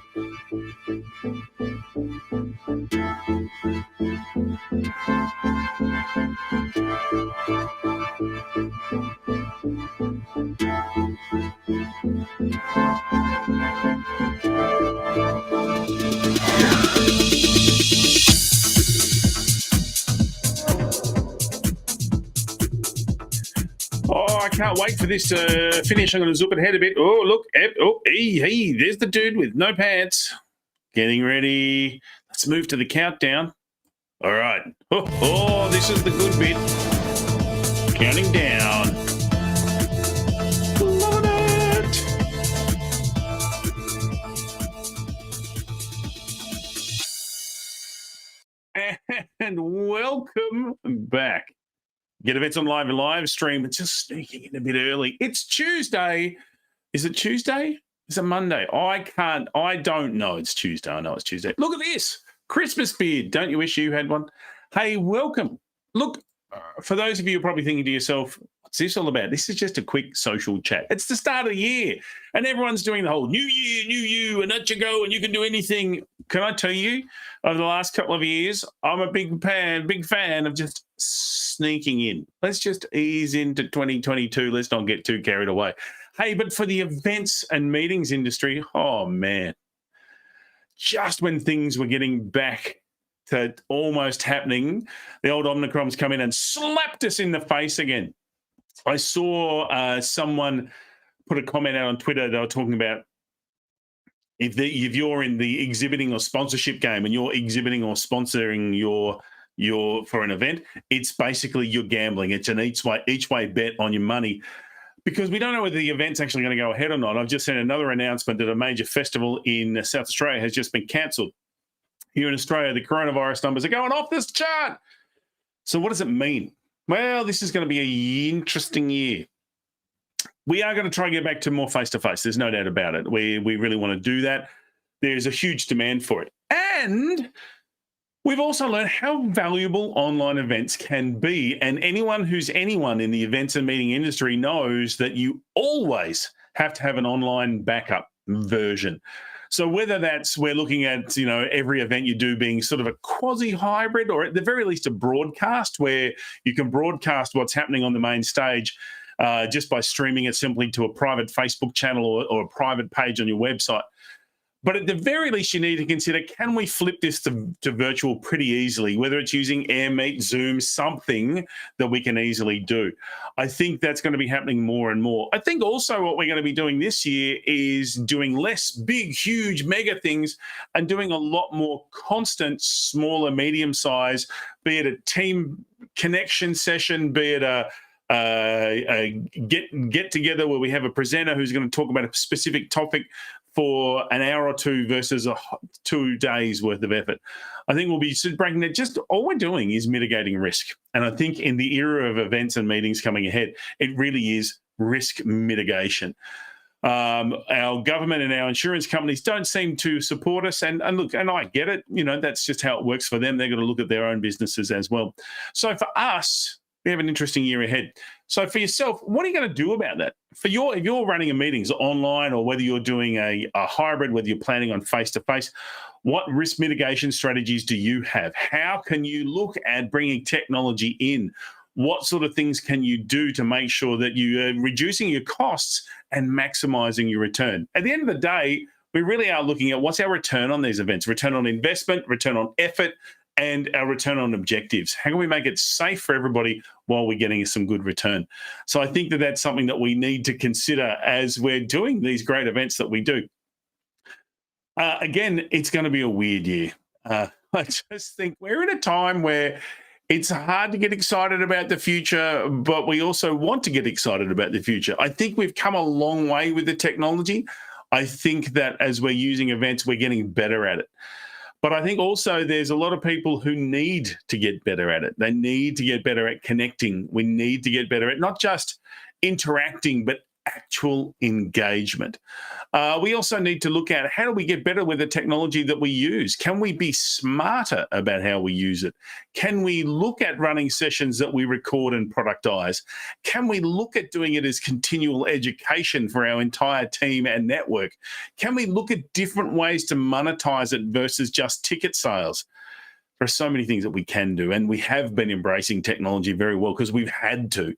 Oh, I can't wait for this to finish. I'm going to zoom ahead a bit. Oh, look. Oh, hey, there's the dude with no pants. Getting ready. Let's move to the countdown. All right. Oh, this is the good bit. Counting down. Love it. And welcome back. Get events on live stream. It's just sneaking in a bit early. It's Tuesday. Is it Tuesday? Is it Monday? I don't know. It's Tuesday. I know it's Tuesday. Look at this. Christmas beard. Don't you wish you had one? Hey, welcome. Look, for those of you who are probably thinking to yourself, what's this all about? This is just a quick social chat. It's the start of the year, and everyone's doing the whole new year, new you, and up you go, and you can do anything. Can I tell you, over the last couple of years, I'm a big fan of just sneaking in. Let's just ease into 2022. Let's not get too carried away. Hey, but for the events and meetings industry, oh, man, just when things were getting back to almost happening, the old Omicron's come in and slapped us in the face again. I saw someone put a comment out on Twitter. They were talking about if you're in the exhibiting or sponsorship game and you're exhibiting or sponsoring your for an event, it's basically you're gambling. It's an each way bet on your money, because we don't know whether the event's actually going to go ahead or not. I've just seen another announcement that a major festival in South Australia has just been cancelled. Here in Australia, the coronavirus numbers are going off this chart. So what does it mean? Well, this is going to be an interesting year. We are going to try and get back to more face-to-face. There's no doubt about it. We really want to do that. There's a huge demand for it. And we've also learned how valuable online events can be. And anyone who's anyone in the events and meeting industry knows that you always have to have an online backup version. So whether that's we're looking at, every event you do being sort of a quasi-hybrid, or at the very least a broadcast where you can broadcast what's happening on the main stage just by streaming it simply to a private Facebook channel or a private page on your website. But at the very least, you need to consider, can we flip this to virtual pretty easily, whether it's using AirMeet, Zoom, something that we can easily do. I think that's going to be happening more and more. I think also what we're going to be doing this year is doing less big, huge, mega things and doing a lot more constant, smaller, medium size, be it a team connection session, be it a get together where we have a presenter who's going to talk about a specific topic for an hour or two versus 2 days worth of effort. I think we'll be breaking that. Just all we're doing is mitigating risk. And I think in the era of events and meetings coming ahead, it really is risk mitigation. Our government and our insurance companies don't seem to support us. And look, and I get it. That's just how it works for them. They're going to look at their own businesses as well. So for us, we have an interesting year ahead. So for yourself, what are you going to do about that? If you're running a meetings online, or whether you're doing a hybrid, whether you're planning on face-to-face, what risk mitigation strategies do you have? How can you look at bringing technology in? What sort of things can you do to make sure that you are reducing your costs and maximizing your return? At the end of the day, we really are looking at what's our return on these events, return on investment, return on effort, and our return on objectives. How can we make it safe for everybody while we're getting some good return? So I think that that's something that we need to consider as we're doing these great events that we do. Again, it's going to be a weird year. I just think we're in a time where it's hard to get excited about the future, but we also want to get excited about the future. I think we've come a long way with the technology. I think that as we're using events, we're getting better at it. But I think also there's a lot of people who need to get better at it. They need to get better at connecting. We need to get better at not just interacting, but actual engagement. We also need to look at how do we get better with the technology that we use? Can we be smarter about how we use it? Can we look at running sessions that we record and productize? Can we look at doing it as continual education for our entire team and network? Can we look at different ways to monetize it versus just ticket sales? There are so many things that we can do, and we have been embracing technology very well because we've had to.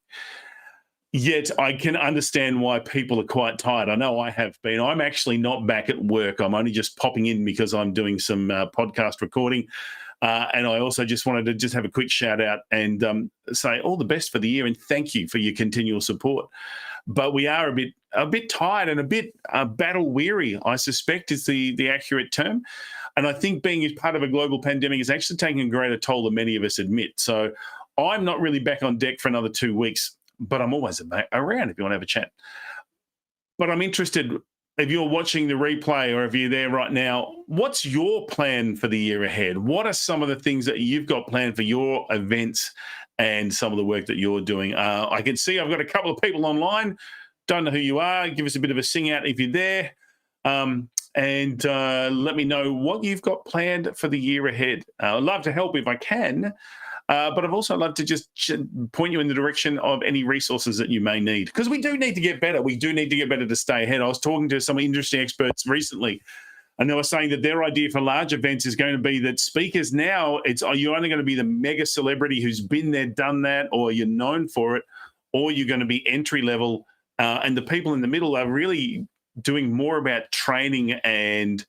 Yet I can understand why people are quite tired. I know I have been. I'm actually not back at work. I'm only just popping in because I'm doing some podcast recording. And I also just wanted to just have a quick shout out and say all the best for the year and thank you for your continual support. But we are a bit tired and a bit battle weary, I suspect is the accurate term. And I think being as part of a global pandemic is actually taking a greater toll than many of us admit. So I'm not really back on deck for another 2 weeks, but I'm always around if you want to have a chat. But I'm interested, if you're watching the replay or if you're there right now, what's your plan for the year ahead? What are some of the things that you've got planned for your events and some of the work that you're doing? I can see I've got a couple of people online. Don't know who you are. Give us a bit of a sing out if you're there. And let me know what you've got planned for the year ahead. I'd love to help if I can. But I've also loved to just point you in the direction of any resources that you may need, because we do need to get better. We do need to get better to stay ahead. I was talking to some industry experts recently, and they were saying that their idea for large events is going to be that speakers now, you're only going to be the mega celebrity who's been there, done that, or you're known for it, or you're going to be entry level. And the people in the middle are really doing more about training and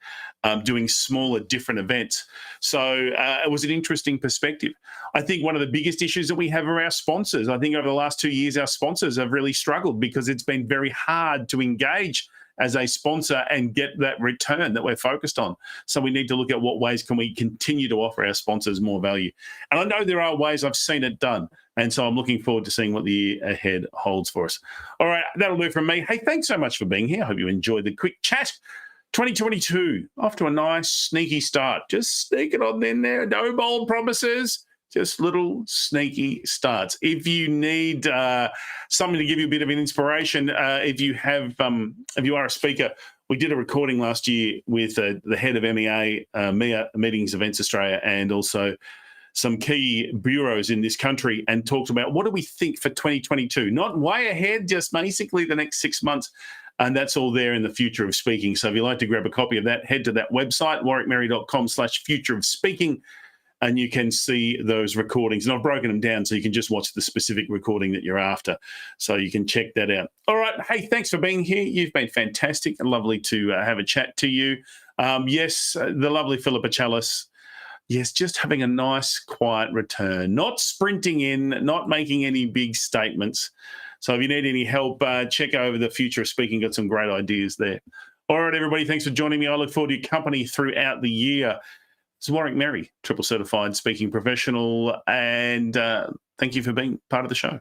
doing smaller, different events. So it was an interesting perspective. I think one of the biggest issues that we have are our sponsors. I think over the last 2 years, our sponsors have really struggled because it's been very hard to engage as a sponsor and get that return that we're focused on. So we need to look at what ways can we continue to offer our sponsors more value. And I know there are ways. I've seen it done. And so I'm looking forward to seeing what the year ahead holds for us. All right, that'll do from me. Hey, thanks so much for being here. I hope you enjoyed the quick chat. 2022, off to a nice, sneaky start. Just sneak it on in there. No bold promises, just little sneaky starts. If you need something to give you a bit of an inspiration, if you are a speaker, we did a recording last year with the head of MEA, Meetings Events Australia, and also some key bureaus in this country, and talked about what do we think for 2022, not way ahead, just basically the next 6 months. And that's all there in the Future of Speaking. So if you'd like to grab a copy of that, head to that website, warwickmerry.com/future of speaking, and you can see those recordings. And I've broken them down so you can just watch the specific recording that you're after. So you can check that out. All right. Hey, thanks for being here. You've been fantastic and lovely to have a chat to you. Yes, the lovely Philippa Chalice. Yes, just having a nice, quiet return, not sprinting in, not making any big statements. So if you need any help, check over the Future of Speaking. Got some great ideas there. All right, everybody, thanks for joining me. I look forward to your company throughout the year. This is Warwick Merry, triple certified speaking professional, and thank you for being part of the show.